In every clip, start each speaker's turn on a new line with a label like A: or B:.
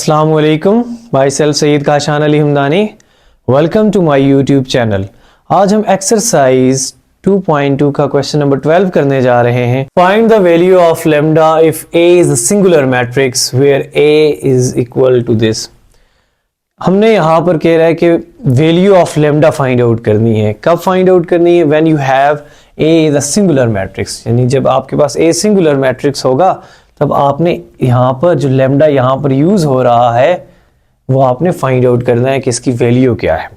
A: अस्सलाम वालेकुम, myself Syed Kashan Ali Hamdani. Welcome to my YouTube channel. आज हम एक्सरसाइज 2.2 का क्वेश्चन नंबर 12 करने जा रहे हैं। Find the value of lambda if A is a singular matrix where A is equal to this. हमने यहाँ पर कह रहा है कि value of lambda find out करनी है। कब फाइंड आउट करनी है? When you have A is a singular matrix, यानी जब आपके पास ए सिंगुलर मैट्रिक्स होगा तब आपने यहाँ पर जो लेमडा यहाँ पर यूज हो रहा है वो आपने फाइंड आउट करना है कि इसकी वैल्यू क्या है।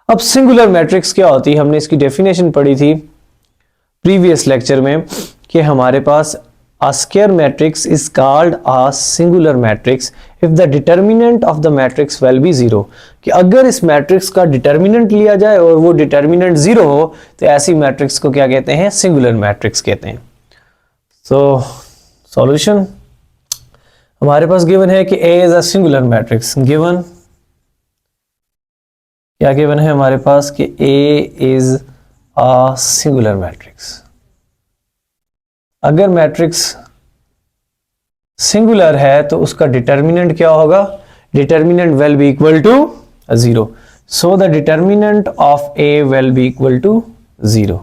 A: अब सिंगुलर मैट्रिक्स क्या होती है? हमने इसकी डेफिनेशन पढ़ी थी प्रीवियस लेक्चर में कि हमारे पास a square matrix is called a singular matrix if the determinant of the matrix will be 0। कि अगर इस मैट्रिक्स का डिटर्मिनेंट लिया जाए और वो डिटर्मिनेंट 0 हो तो ऐसी मैट्रिक्स को क्या कहते हैं? सिंगुलर मैट्रिक्स कहते हैं। तो सॉल्यूशन हमारे पास गिवन है कि A is a singular matrix. Given क्या गिवन है हमारे पास कि A is a singular matrix. अगर मैट्रिक्स सिंगुलर है तो उसका डिटर्मिनेंट क्या होगा? Determinant will be equal to 0। So the determinant of A will be equal to 0।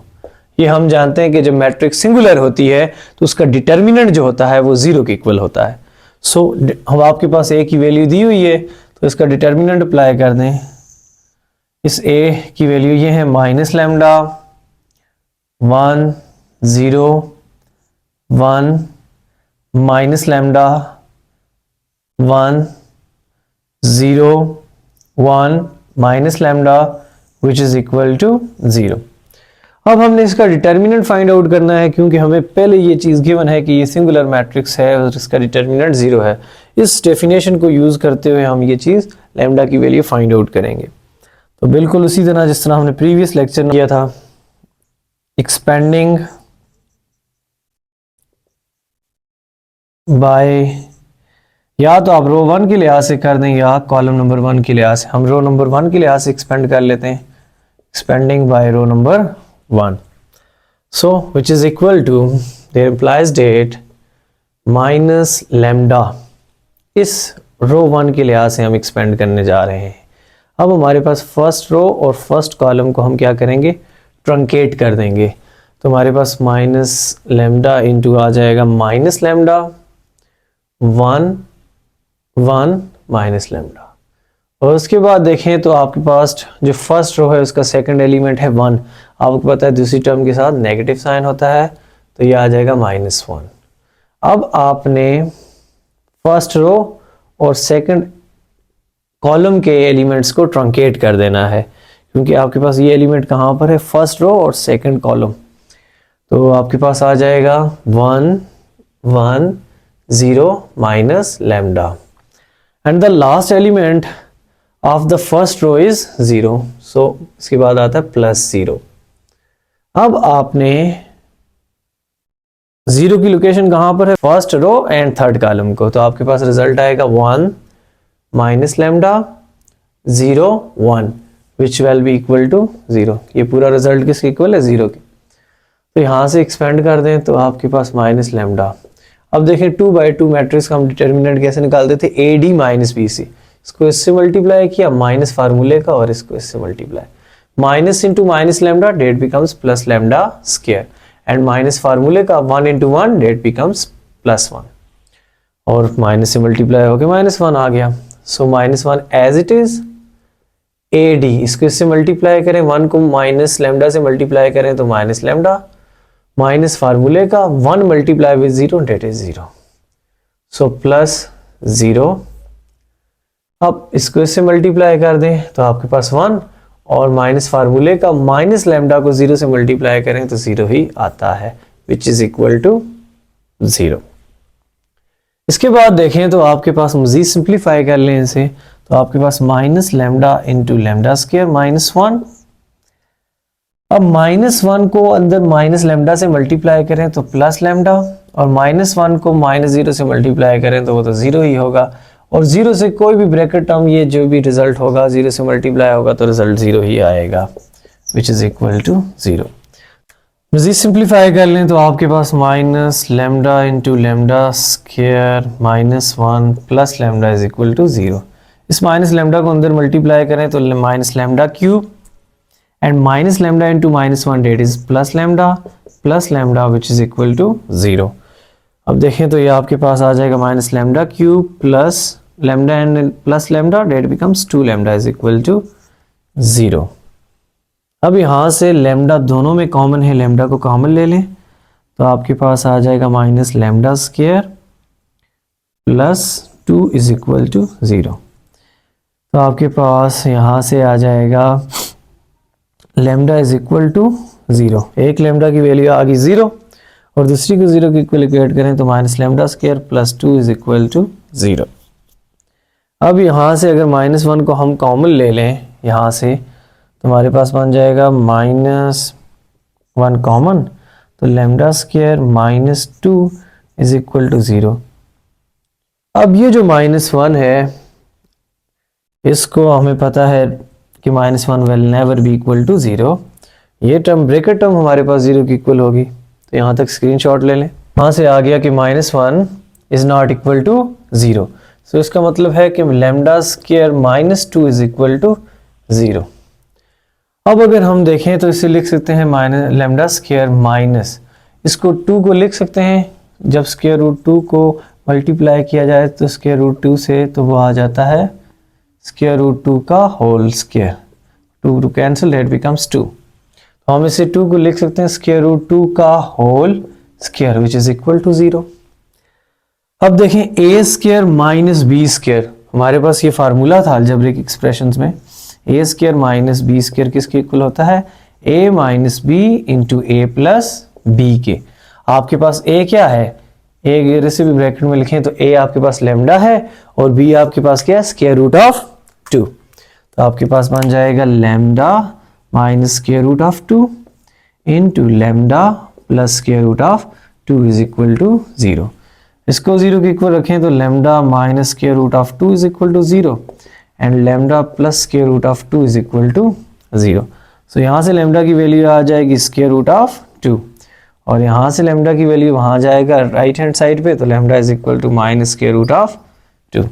A: ये हम जानते हैं कि जब मैट्रिक्स सिंगुलर होती है तो उसका डिटर्मिनेंट जो होता है वो 0 के इक्वल होता है। सो हम आपके पास A की वैल्यू दी हुई है तो इसका डिटर्मिनेंट अप्लाई कर दें। इस A की वैल्यू ये है minus lambda 1 0 1 minus lambda 1 0 1 minus lambda which is equal to 0। अब हमने इसका डिटर्मिनेंट फाइंड आउट करना है क्योंकि हमें पहले ये चीज़ गिवन है कि ये सिंगुलर मैट्रिक्स है और इसका डिटर्मिनेंट 0 है। इस डेफिनेशन को यूज़ करते हुए हम ये चीज़ लैम्डा की वैल्यू फाइंड आउट करेंगे। तो बिल्कुल उसी तरह जिस तरह हमने प्रीवियस लेक्चर में किया था, एक्सपेंडिंग बाय, या तो आप रो 1 के लिहाज से कर दें या कॉलम नंबर 1 के लिहाज से। हम रो नंबर 1 के लिहाज से एक्सपेंड कर लेते हैं। Expanding by row number 1, so which is equal to their implies date minus lambda। इस रो 1 के लिहाज से हम एक्सपेंड करने जा रहे हैं। अब हमारे पास फर्स्ट रो और फर्स्ट कॉलम को हम क्या करेंगे? ट्रंकेट कर देंगे। तो हमारे पास माइनस लैम्डा इंटू आ जाएगा माइनस लैम्डा 1 1 माइनस लैम्डा। और उसके बाद देखें तो आपके पास जो फर्स्ट रो है उसका सेकंड एलिमेंट है 1। आपको पता है दूसरी टर्म के साथ नेगेटिव साइन होता है तो ये आ जाएगा -1। अब आपने फर्स्ट रो और सेकंड कॉलम के एलिमेंट्स को ट्रंकेट कर देना है क्योंकि आपके पास ये एलिमेंट कहाँ पर है? फर्स्ट रो और सेकंड कॉलम। तो आपके पास आ जाएगा 1 1 0 minus lambda and the last element of the first row is 0। सो इसके बाद आता है +0। अब आपने 0 की लोकेशन कहां पर है? First row and third column को। तो आपके पास रिजल्ट आएगा 1 minus lambda 0 1 which will be equal to 0। ये पूरा रिजल्ट किसके इक्वल है? 0 के। तो यहां से एक्सपेंड कर दें तो आपके पास माइनस लैम्डा। अब देखें 2/2 मैट्रिक्स का हम डिटर्मिनेंट कैसे निकालते थे? AD minus BC। इसको इससे मल्टीप्लाई किया माइनस फार्मूले का और इसको इससे multiply. Minus into minus lambda that becomes plus lambda square and minus फार्मूले का 1 इंटू 1 डेट बिकम्स +1 और माइनस से मल्टीप्लाई होकर -1 आ गया। सो -1 एज इट इज AD। इसको इससे मल्टीप्लाई करें, 1 को माइनस लैम्डा से मल्टीप्लाई करें तो माइनस लैम्डा माइनस फार्मूले का 1 मल्टीप्लाई विद 0 डेट इज 0। सो +0। अब इसको इससे मल्टीप्लाई कर दें तो आपके पास 1 और माइनस फार्मूले का माइनस लैम्डा को 0 से मल्टीप्लाई करें तो 0 ही आता है विच इज इक्वल टू 0। इसके बाद देखें तो आपके पास मजीद सिंप्लीफाई कर लें इसे तो आपके पास minus lambda into lambda square -1। अब -1 को अंदर माइनस लैम्डा से मल्टीप्लाई करें तो प्लस लैम्डा और -1 को -0 से मल्टीप्लाई करें तो वो तो 0 ही होगा और 0 से कोई भी ब्रैकेट टर्म ये जो भी रिजल्ट होगा 0 से मल्टीप्लाई होगा तो रिजल्ट 0 ही आएगा विच इज इक्वल टू 0। मज़ीद सिंप्लीफाई कर लें तो आपके पास minus lambda into lambda square minus 1 plus lambda is equal to 0। इस माइनस लेमडा को अंदर मल्टीप्लाई करें तो minus lambda cube and minus lambda into minus 1 that is plus lambda which is equal to 0। अब देखें तो ये आपके पास आ जाएगा minus lambda cube plus lambda and plus lambda that becomes 2 lambda is equal to 0। अब यहाँ से लेमडा दोनों में कॉमन है, लेमडा को कॉमन ले लें तो आपके पास आ जाएगा minus lambda square plus 2 is equal to 0। तो आपके पास यहाँ से आ जाएगा लेमडा इज इक्वल टू 0। एक लेमडा की वैल्यू आ गई 0 और दूसरी को 0 की इक्वल करें तो minus lambda square plus 2 is equal to 0। अब यहाँ से अगर माइनस 1 को हम कॉमन ले लें यहाँ से तो हमारे पास बन जाएगा माइनस 1 कॉमन, तो lambda square minus 2 is equal to 0। अब ये जो माइनस 1 है इसको हमें पता है कि minus 1 will never be equal to 0। ये टर्म ब्रैकेट टर्म हमारे पास 0 की इक्वल होगी, तो यहाँ तक स्क्रीनशॉट ले लें। वहाँ से आ गया कि minus 1 is not equal to 0। So इसका मतलब है कि lambda square minus 2 is equal to 0। अब अगर हम देखें तो इसे लिख सकते हैं माइनस लेमडा स्क्वायर माइनस, इसको 2 को लिख सकते हैं, जब स्क्वायर रूट 2 को मल्टीप्लाई किया जाए तो स्क्वायर रूट 2 से तो वो आ जाता है स्क्वायर रूट 2 का whole square, 2 two cancel that becomes 2। तो हम इसे 2 को लिख सकते हैं स्क्वायर रूट 2 का whole square which is equal to 0। अब देखें A square minus B square, हमारे पास ये फार्मूला था अलजेब्रिक एक्सप्रेशंस में, A square minus B square किसके इक्वल होता है, A minus B into A plus B के। आपके पास ए क्या है, ए जैसे भी ब्रैकेट में लिखें तो ए आपके पास लेमडा है और बी आपके पास क्या है स्क्वायर रूट ऑफ 2। तो आपके पास बन जाएगा lambda minus square root of 2 into lambda plus square root of 2 is equal to 0। इसको 0 के इक्वल रखें तो lambda minus square root of 2 is equal to 0 and lambda plus square root of 2 is equal to 0। So यहाँ से lambda की value आ जाएगी square root of 2 और यहाँ से लेमडा की वैल्यू वहाँ जाएगा राइट हैंड साइड पे, तो lambda is equal to minus square root of 2।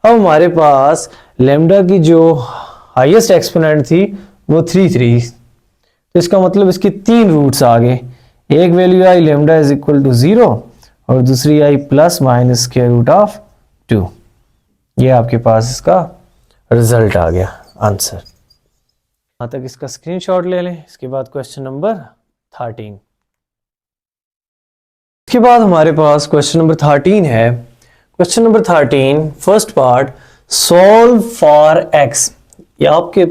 A: अब हमारे पास लेमडा की जो हाईएस्ट एक्सपोनेंट थी वो 3, तो इसका मतलब इसके 3 रूट्स आ गए। एक वैल्यू आई लेमडा इज इक्वल टू 0 और दूसरी आई plus minus square root of 2। ये आपके पास इसका रिजल्ट आ गया, आंसर। यहाँ तक इसका स्क्रीनशॉट ले लें। इसके बाद क्वेश्चन नंबर 13। इसके बाद हमारे पास क्वेश्चन नंबर 13 है। Question number 13 first part, solve for x. ये आपके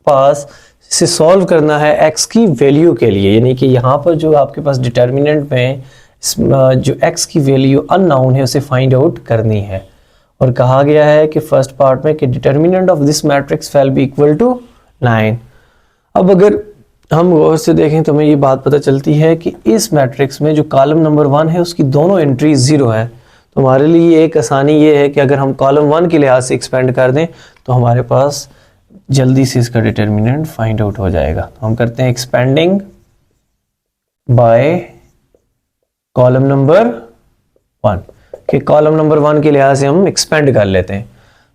A: पास इसे सॉल्व करना है एक्स की वैल्यू के लिए, यानी कि यहाँ पर जो आपके पास डिटर्मिनेंट में जो एक्स की वैल्यू अननोन है उसे फाइंड आउट करनी है। और कहा गया है कि फर्स्ट पार्ट में कि determinant of this matrix will be equal to 9। अब अगर हम गौर से देखें तो हमें ये बात पता चलती है कि इस मैट्रिक्स में जो कॉलम नंबर 1 है उसकी दोनों एंट्रीज 0 है। तो हमारे लिए एक आसानी ये है कि अगर हम कॉलम 1 के लिहाज से एक्सपेंड कर दें तो हमारे पास जल्दी से इसका डिटर्मिनेंट फाइंड आउट हो जाएगा। तो हम करते हैं एक्सपेंडिंग बाय कॉलम नंबर 1, कि कॉलम नंबर 1 के लिहाज से हम एक्सपेंड कर लेते हैं।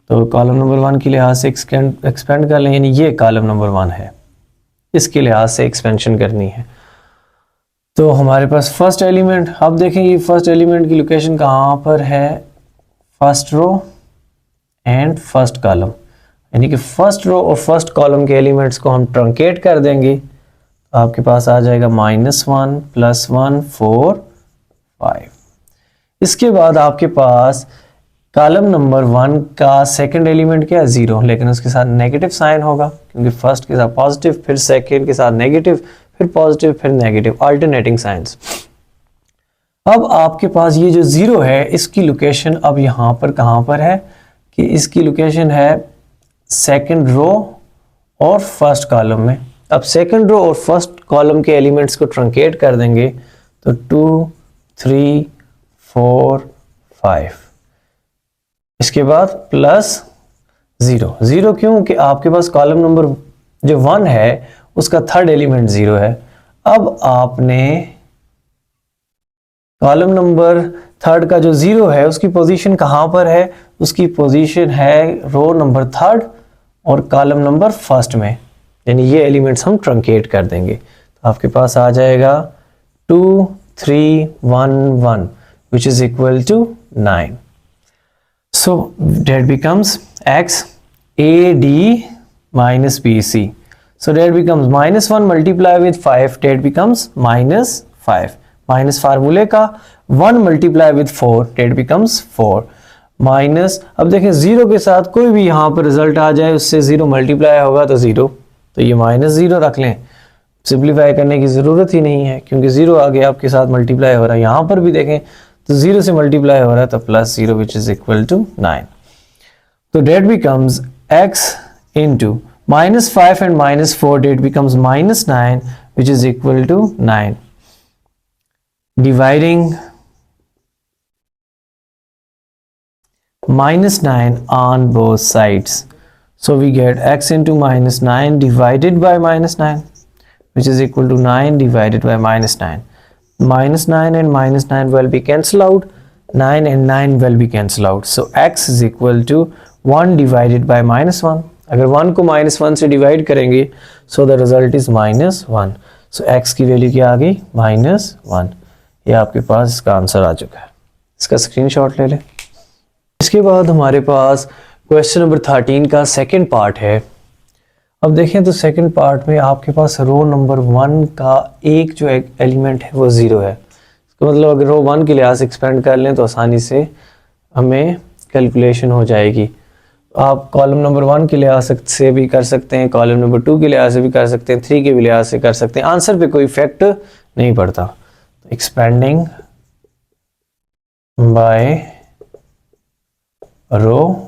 A: तो कॉलम नंबर 1 के लिहाज से एक्सपेंड कर लें, यानी ये कॉलम नंबर 1 है, इसके लिहाज से एक्सपेंशन करनी है। तो हमारे पास फर्स्ट एलिमेंट, अब देखें ये फर्स्ट एलिमेंट की लोकेशन कहाँ पर है, first row and first column, यानी कि फर्स्ट रो और फर्स्ट कॉलम के एलिमेंट्स को हम ट्रंकेट कर देंगे। तो आपके पास आ जाएगा -1 + 1 4 5। इसके बाद आपके पास कॉलम नंबर 1 का सेकंड एलिमेंट क्या है 0, लेकिन उसके साथ नेगेटिव साइन होगा क्योंकि फर्स्ट के साथ पॉजिटिव, फिर सेकंड के साथ नेगेटिव, फिर पॉजिटिव, फिर नेगेटिव, अल्टरनेटिंग साइंस। अब आपके पास ये जो 0 है इसकी लोकेशन अब यहाँ पर कहाँ पर है कि इसकी लोकेशन है सेकंड रो और फर्स्ट कॉलम में। अब सेकंड रो और फर्स्ट कॉलम के एलिमेंट्स को ट्रंकेट कर देंगे तो 2 3 4 5, इसके बाद +0 क्यों कि आपके पास कॉलम नंबर जो 1 है उसका थर्ड एलिमेंट 0 है। अब आपने कॉलम नंबर 3 का जो 0 है उसकी पोजीशन कहां पर है, उसकी पोजीशन है रो नंबर 3 और कॉलम नंबर 1 में, यानी ये एलिमेंट्स हम ट्रंकेट कर देंगे। तो आपके पास आ जाएगा 2 3 1 1 which is equal to 9. So that becomes x AD minus BC. So that becomes -1 multiply with 5, that becomes -5. Minus फार्मूले का 1 multiply with 4, that becomes 4 minus, अब देखें 0 के साथ कोई भी यहाँ पर रिजल्ट आ जाए उससे 0 मल्टीप्लाई होगा तो 0, तो ये -0 रख लें, सिंप्लीफाई करने की ज़रूरत ही नहीं है क्योंकि 0 आगे आपके साथ मल्टीप्लाई हो रहा है। यहाँ पर भी देखें तो 0 से मल्टीप्लाई हो रहा है तो +0 विच इज़ इक्वल टू 9. तो that becomes x into -5 and -4, that becomes -9 which is equal to 9. Dividing -9 on both sides, so we get x into -9 divided by -9 which is equal to 9 divided by -9. -9 and -9 will be cancelled out, 9 and 9 will be cancelled out, so x is equal to 1 divided by -1. अगर 1 को -1 से divide करेंगे so the result is -1, so x की value क्या आ गई, -1. ये आपके पास इसका आंसर आ चुका है, इसका स्क्रीनशॉट ले लें। इसके बाद हमारे पास क्वेश्चन नंबर 13 का सेकंड पार्ट है। अब देखें तो सेकंड पार्ट में आपके पास रो नंबर 1 का एक जो एलिमेंट है वो 0 है। इसका मतलब अगर रो 1 के लिहाज से एक्सपेंड कर लें तो आसानी से हमें कैलकुलेशन हो जाएगी। आप कॉलम नंबर 1 के लिहाज से भी कर सकते हैं, कॉलम नंबर 2 के लिहाज से भी कर सकते हैं, 3 के भी लिहाज से कर सकते हैं, आंसर पे कोई इफेक्ट नहीं पड़ता। एक्सपेंडिंग बाय रो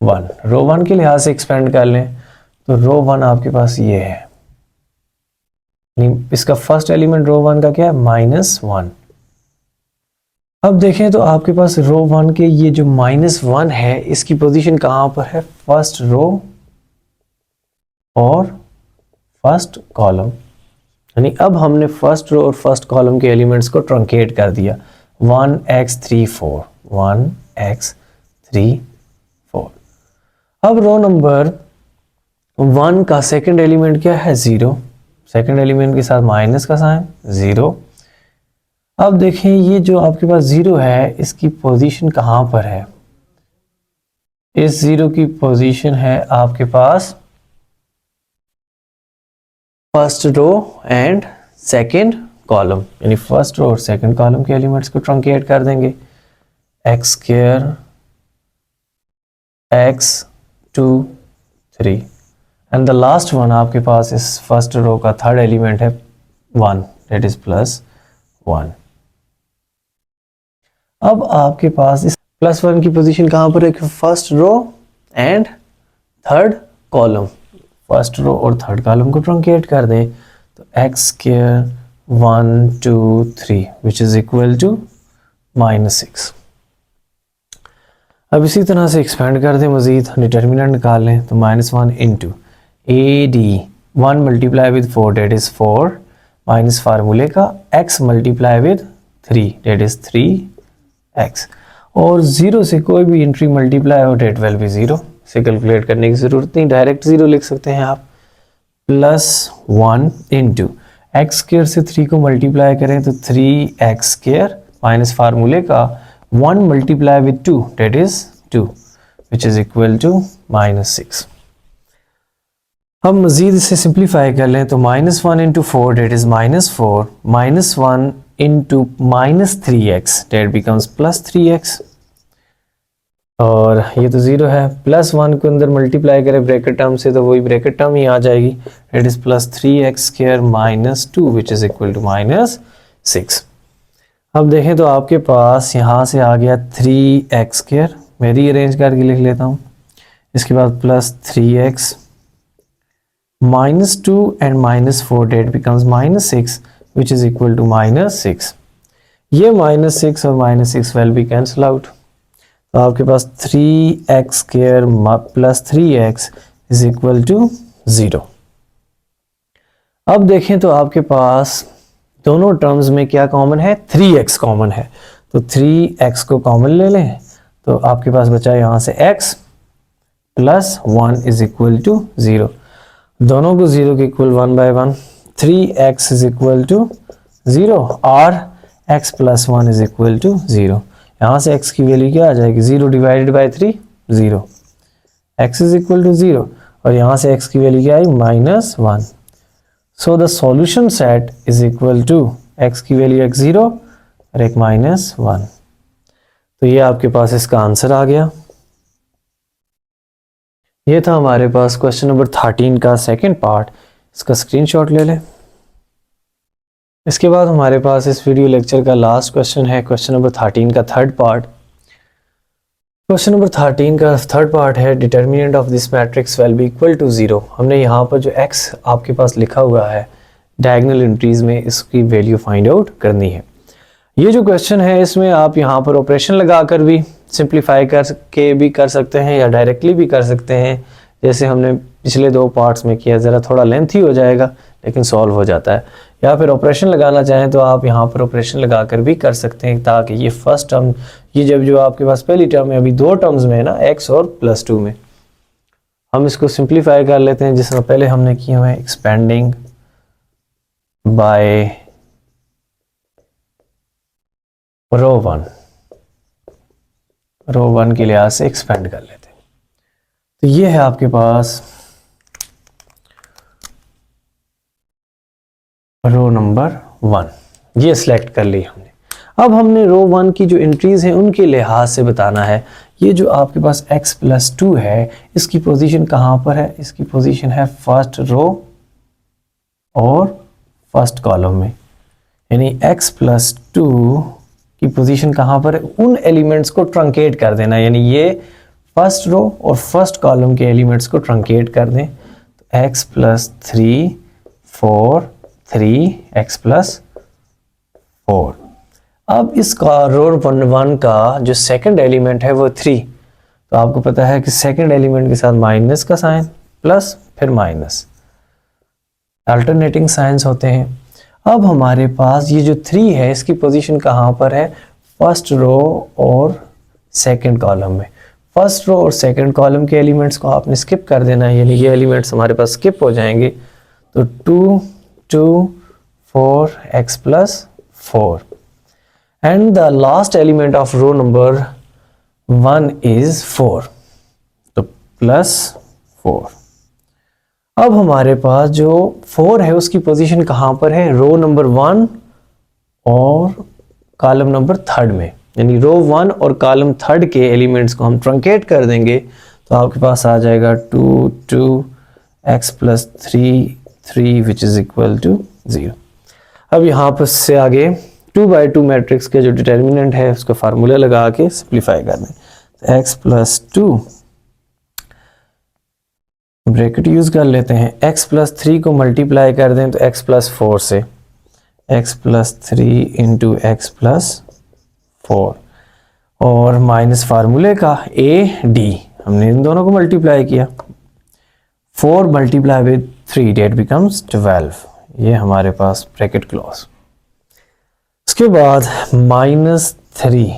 A: 1 के लिहाज से एक्सपेंड कर लें तो रो 1 आपके पास ये है, इसका फर्स्ट एलिमेंट रो 1 का क्या है, -1। अब देखें तो आपके पास रो 1 के ये जो -1 है इसकी पोजीशन कहां पर है, फर्स्ट रो और फर्स्ट कॉलम, यानी अब हमने फर्स्ट रो और फर्स्ट कॉलम के एलिमेंट्स को ट्रंकेट कर दिया, 1x3 4. अब रो नंबर 1 का सेकंड एलिमेंट क्या है, 0, सेकंड एलिमेंट के साथ माइनस का साइन 0। अब देखें ये जो आपके पास 0 है इसकी पोजीशन कहां पर है, इस 0 की पोजीशन है आपके पास first row and second column, यानी फर्स्ट रो और सेकंड कॉलम के एलिमेंट्स को ट्रंकेट कर देंगे, x² x 2 3 and the last one आपके पास इस फर्स्ट रो का थर्ड एलिमेंट है 1, दैट इज +1। अब आपके पास इस +1 की पोजीशन कहां पर है, first row and third column, first row और थर्ड कॉलम को ट्रंकेट कर दें तो x² 1 2 3 which is equal to -6। अब इसी तरह से एक्सपेंड कर दें, मजीद डिटर्मिनेंट निकाल लें तो -1 into AD 1 multiply with 4 that is 4 minus फार्मूले का x multiply with 3 that is 3x, और 0 से कोई भी एंट्री मल्टीप्लाई हो डेट विल बी 0, से कैलकुलेट करने की ज़रूरत नहीं, डायरेक्ट 0 लिख सकते हैं आप। +1 इंटू x² से 3 को मल्टीप्लाई करें तो 3x² माइनस फार्मूले का 1 multiply with 2 that is 2 which is equal to -6। अब मजीद इसे सिंप्लीफाई कर लें तो -1 into 4 that is -4, -1 into -3x that becomes +3x, और ये तो 0 है, +1 को अंदर मल्टीप्लाई करें ब्रैकेट टर्म से तो वही ब्रैकेट टर्म ही आ जाएगी, that is +3x² -2 which is equal to -6। अब देखें तो आपके पास यहाँ से आ गया 3x², मैं रीअरेंज करके लिख लेता हूँ, इसके बाद +3x -2 and -4 that becomes -6 which is equal to -6। ये -6 और -6 विल बी कैंसल आउट, तो आपके पास 3x² + 3x is equal to 0। अब देखें तो आपके पास दोनों टर्म्स में क्या कॉमन है, 3x कॉमन है, तो 3x को कॉमन ले लें तो आपके पास बचा यहाँ से x plus 1 is equal to 0, दोनों को 0 के equal 1/1, 3x is equal to 0 और x plus 1 is equal to 0। यहाँ से x की वैल्यू क्या आ जाएगी, 0 divided by 3 0, x is equal to 0 और यहाँ से x की वैल्यू क्या आई -1। So the solution set is equal to x की वैल्यू x0 और एक -1। तो ये आपके पास इसका आंसर आ गया। ये था हमारे पास क्वेश्चन नंबर 13 का सेकंड पार्ट, इसका स्क्रीनशॉट ले लें। इसके बाद हमारे पास इस वीडियो लेक्चर का लास्ट क्वेश्चन है, क्वेश्चन नंबर 13 का थर्ड पार्ट। क्वेश्चन नंबर 13 का थर्ड पार्ट है, determinant of this matrix will be equal to 0। हमने यहाँ पर जो x आपके पास लिखा हुआ है डायगोनल एंट्रीज में, इसकी वैल्यू फाइंड आउट करनी है। ये जो क्वेश्चन है इसमें आप यहाँ पर ऑपरेशन लगाकर भी सिंप्लीफाई करके भी कर सकते हैं या डायरेक्टली भी कर सकते हैं, जैसे हमने पिछले 2 पार्ट्स में किया। ज़रा थोड़ा लेंथी हो जाएगा लेकिन सॉल्व हो जाता है। या फिर ऑपरेशन लगाना चाहें तो आप यहाँ पर ऑपरेशन लगाकर भी कर सकते हैं, ताकि ये फर्स्ट टर्म, ये जब जो आपके पास पहली टर्म है, अभी 2 टर्म्स में है ना, x और +2 में, हम इसको सिंप्लीफाई कर लेते हैं जिस तरह पहले हमने किया हुआ है, एक्सपेंडिंग बाय रो 1 के लिहाज से एक्सपेंड कर लेते हैं। तो ये है आपके पास रो नंबर 1, ये सिलेक्ट कर ली हमने। अब हमने रो 1 की जो एंट्रीज हैं उनके लिहाज से बताना है। ये जो आपके पास x प्लस 2 है, इसकी पोजीशन कहाँ पर है, इसकी पोजीशन है फर्स्ट रो और फर्स्ट कॉलम में, यानी x प्लस 2 की पोजीशन कहाँ पर है, उन एलिमेंट्स को ट्रंकेट कर देना, यानी ये फर्स्ट रो और फर्स्ट कॉलम के एलिमेंट्स को ट्रंकेट कर दें। तो x प्लस 3 4 3 x प्लस 4। अब इसका रो 1 का जो सेकंड एलिमेंट है वो 3, तो आपको पता है कि सेकंड एलिमेंट के साथ माइनस का साइन प्लस फिर माइनस, अल्टरनेटिंग साइंस होते हैं। अब हमारे पास ये जो 3 है इसकी पोजीशन कहाँ पर है, फर्स्ट रो और सेकंड कॉलम में। फर्स्ट रो और सेकंड कॉलम के एलिमेंट्स को आपने स्किप कर देना है, यानी ये एलिमेंट्स हमारे पास स्किप हो जाएंगे। तो 2 2 4 x plus 4 and the last element of row number 1 is 4, तो प्लस 4। अब हमारे पास जो 4 है उसकी पोजीशन कहाँ पर है, रो नंबर 1 और कॉलम नंबर 3 में, यानी रो 1 और कॉलम 3 के एलिमेंट्स को हम ट्रंकेट कर देंगे तो आपके पास आ जाएगा 2 2 x plus 3 3 which is equal to 0। अब यहाँ पर से आगे 2/2 मैट्रिक्स के जो डिटर्मिनेंट है उसका फार्मूला लगा के सिंप्लीफाई कर दें। तो x प्लस 2 ब्रैकेट यूज कर लेते हैं, x प्लस 3 को मल्टीप्लाई कर दें तो x प्लस 4 से, x plus 3 into x plus 4 और माइनस फार्मूले का a d, हमने इन दोनों को मल्टीप्लाई किया, 4 मल्टीप्लाई विद 3 डेट बिकम्स 12, ये हमारे पास ब्रैकेट क्लोज। उसके बाद -3,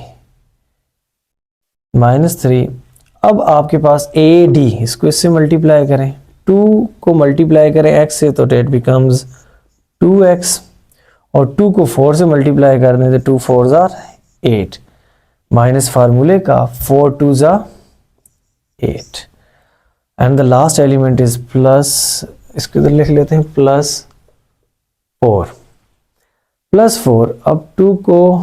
A: अब आपके पास a d, इसको इससे मल्टीप्लाई करें, 2 को मल्टीप्लाई करें x से तो डेट बिकम्स 2x और 2 को 4 से मल्टीप्लाई कर दें तो 2 4 ज़ा 8, माइनस फार्मूले का 4 2 ज़ा 8 and the last element is plus, इसको इधर लिख लेते हैं +4। अब 2 को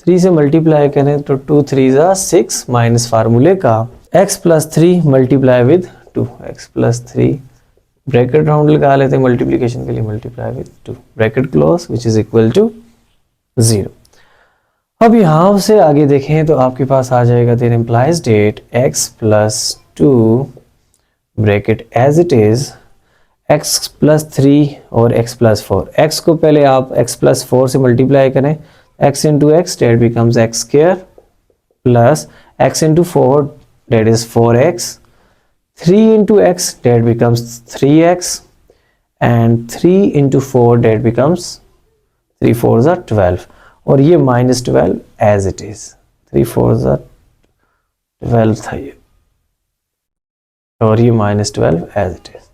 A: 3 से मल्टीप्लाई करें तो 2 3 ज़ा 6, माइनस फार्मूले का x plus 3 multiply with 2, x plus 3 bracket round लगा लेते हैं मल्टीप्लिकेशन के लिए, multiply with 2 bracket close which is equal to 0। अब यहाँ से आगे देखें तो आपके पास आ जाएगा there implies that x plus 2 bracket as it is x plus 3 और x प्लस 4। x को पहले आप x प्लस 4 से मल्टीप्लाई करें, x into x that becomes x square plus x into 4 that is 4x, 3 into x that becomes 3x and 3 into 4 that becomes 3 4s are 12 और ये -12 as it is 3 4s are 12 था ये और ये -12 as it is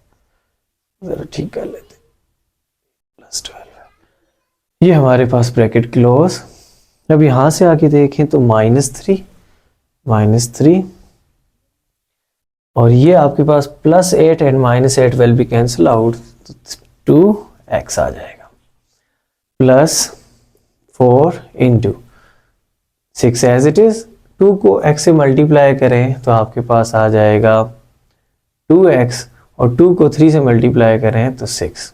A: जरा ठीक कर लेते +12 ये हमारे पास ब्रैकेट क्लोज। अब यहां से आके देखें तो -3 और ये आपके पास +8 and -8 will be cancel out तो 2x आ जाएगा +4 इंटू 6 एज इट इज 2 को x से मल्टीप्लाई करें तो आपके पास आ जाएगा 2x और 2 को 3 से मल्टीप्लाई करें तो 6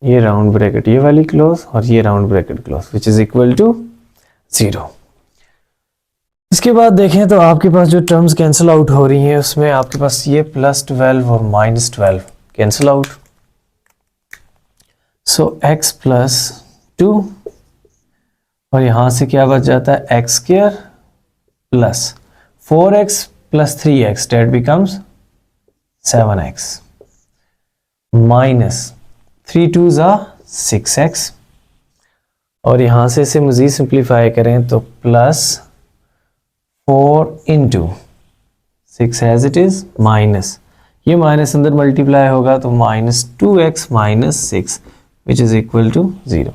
A: ये राउंड ब्रैकेट ये वाली क्लोज और ये round bracket close which is equal to 0। इसके बाद देखें तो आपके पास जो टर्म्स कैंसिल आउट हो रही हैं उसमें आपके पास ये +12 और -12 कैंसिल आउट सो x +2 और यहां से क्या बच जाता है x² plus 4x + 3x that becomes 7x minus 3 2s are 6x और यहां से इसे मजीद सिंप्लीफाई करें तो +4 into 6 as it is minus ये माइनस अंदर मल्टीप्लाई होगा तो -2x - 6 which is equal to 0।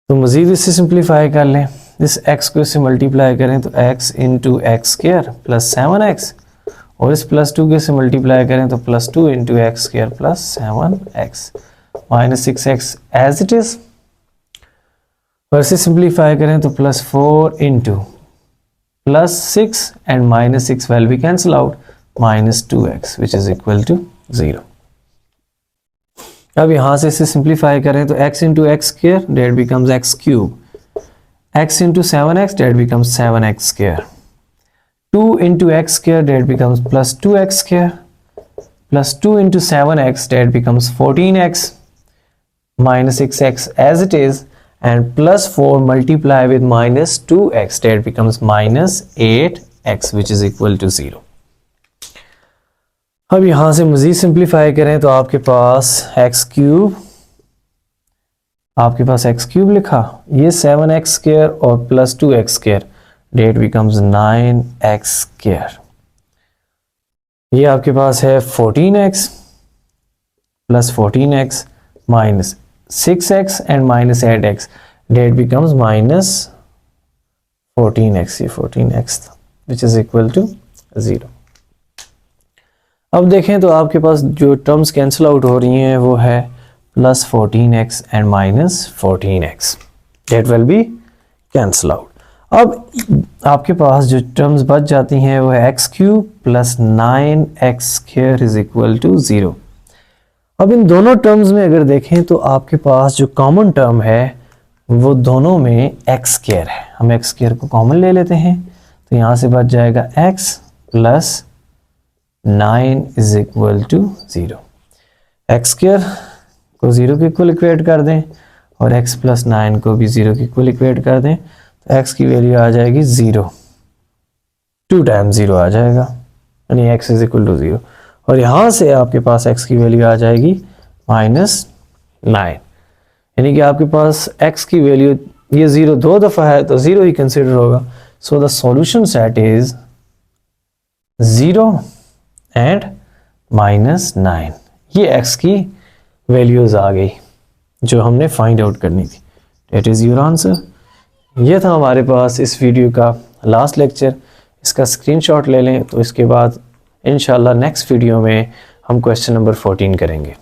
A: तो मजीद इससे सिंप्लीफाई कर लें इस x को इससे मल्टीप्लाई करें तो x into x² plus 7x और इस +2 के से मल्टीप्लाई करें तो +2 into x² plus 7x -6x as it is और इसे सिंप्लीफाई करें तो +4 into +6 and -6 will be cancel out -2x which is equal to 0। अब यहां से इसे सिंप्लीफाई करें तो x into x² that becomes x³ x into 7x that becomes 7x², 2 into x² that becomes +2x² plus 2 into 7x that becomes 14x minus 6x as it is and +4 multiply with -2x that becomes -8x which is equal to 0। अब यहां से मजीद simplify करें तो आपके पास x³ लिखा ये 7x² और +2x² date becomes 9x²। ये आपके पास है 14x plus 14x minus 6x and -8x that becomes -14x ये 14x था विच इज इक्वल टू 0। अब देखें तो आपके पास जो टर्म्स कैंसिल आउट हो रही हैं वो है +14x and -14x that will be cancel out. अब आपके पास जो टर्म्स बच जाती हैं वो है x³ plus 9x² is equal to 0। अब इन दोनों टर्म्स में अगर देखें तो आपके पास जो कॉमन टर्म है वो दोनों में x² है। हम x² को कॉमन ले लेते हैं तो यहाँ से बच जाएगा x plus 9 is equal to 0। x² को 0 के इक्वल इक्वेट कर दें और x प्लस 9 को भी 0 के इक्वल इक्वेट कर दें तो x की वैल्यू आ जाएगी 0, 2 टाइम्स 0 आ जाएगा यानी x इज इक्वल टू 0 और यहाँ से आपके पास x की वैल्यू आ जाएगी -9 यानी कि आपके पास x की वैल्यू ये 0 2 दफ़ा है तो 0 ही कंसिडर होगा। सो the solution set is 0 and -9 ये x की वैल्यूज आ गई जो हमने फाइंड आउट करनी थी। That is your answer. ये था हमारे पास इस वीडियो का लास्ट लेक्चर। इसका स्क्रीनशॉट ले लें तो इसके बाद इंशाल्लाह नेक्स्ट वीडियो में हम क्वेश्चन नंबर 14 करेंगे।